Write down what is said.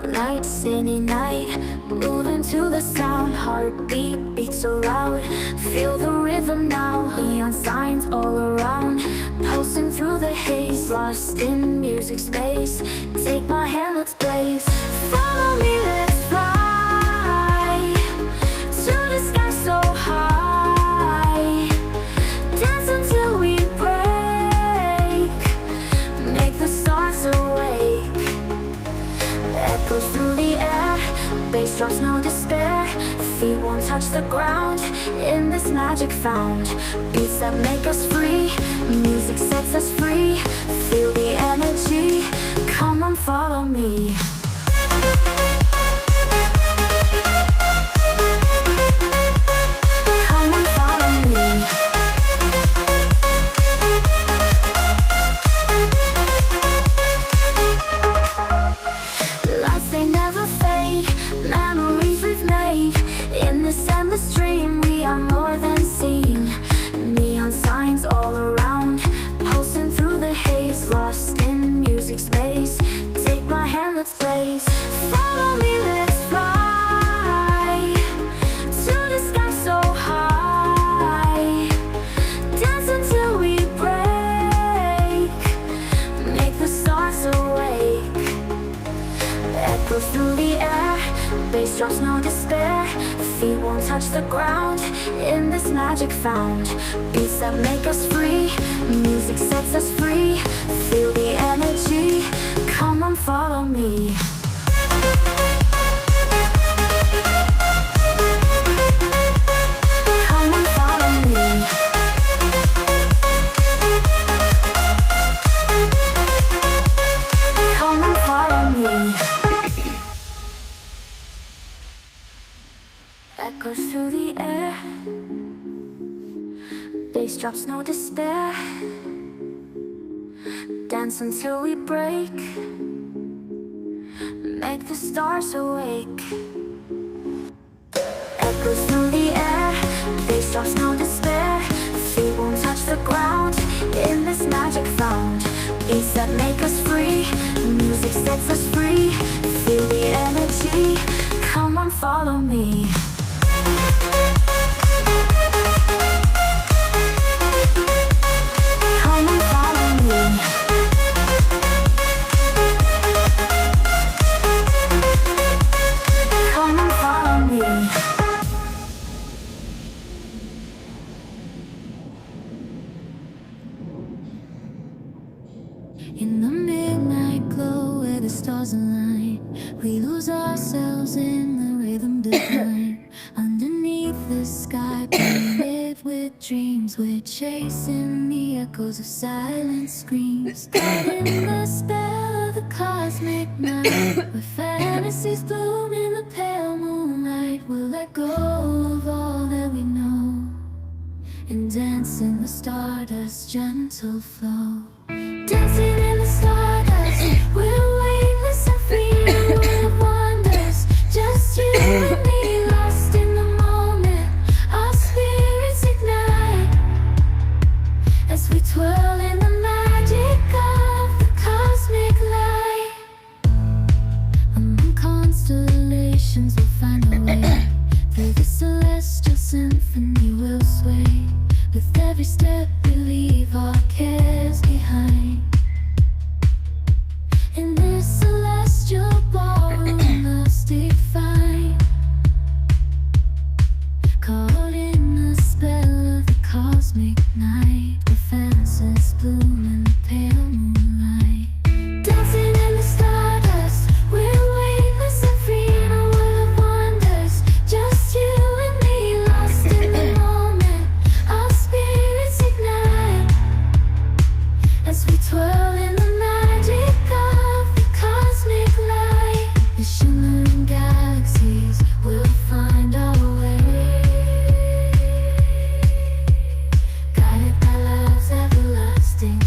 night, city night, moving to the sound. Heartbeat beats so loud, feel the rhythm now. Neon signs all around, pulsing through the haze, lost in music space. Take my hand, let's blaze. Follow me, let's fly to the sky so high. Dance until we break, make the stars awake. Echoes through the air, bass drops no despair. Feet won't touch the ground, in this magic found. Beats that make us free, music sets us free. Feel the energy, come on follow me. Come on follow me. Lights they never fade, memories we've made. In this endless dream we are more than seen. Neon signs all around, pulsing through the haze, lost in music space. Take my hand, let's blaze. Follow me, let's fly to the sky so high. Dance until we break, make the stars awake. Echoes through the air, bass drops no despair. Feet won't touch the ground, in this magic found. Beats that make us free, music sets us free. Feel the energy, come on follow me. Come on follow me. Come on follow me. Echoes through the air, bass drops no despair. Dance until we break, make the stars awake. Echoes through the air, bass drops no despair. Feet won't touch the ground, in this magic found. Beats that make us free, music sets us free. Feel the energy, come on follow me. Come on follow me. Come on follow me. In the midnight glow where the stars align, we lose ourselves in the rhythm divine. Underneath the sky, we live with dreams. We're chasing the echoes of silent screams. Caught in the spell of the cosmic night, where fantasies bloom in the pale moonlight. We'll let go of all that we know and dance in the stardust's gentle flow. Dancing in the stardust, we're weightless and free, a world of wonders. Just you and me, lost in the moment. Our spirits ignite as we twirl in the magic of the cosmic light. Among constellations we'll find our way, through the celestial symphony we'll sway. With every step we leave our cares behind. In this celestial ballroom, love's defined. Caught in the spell of the cosmic night, where fantasies bloom in the pale moonlight. Dancing in the stardust, we're weightless and free in a world of wonders. Just you and me, lost in the moment. Our spirits ignite as we twirl in the magic of the cosmic light. The shimmering galaxies will find our way, guided by love's everlasting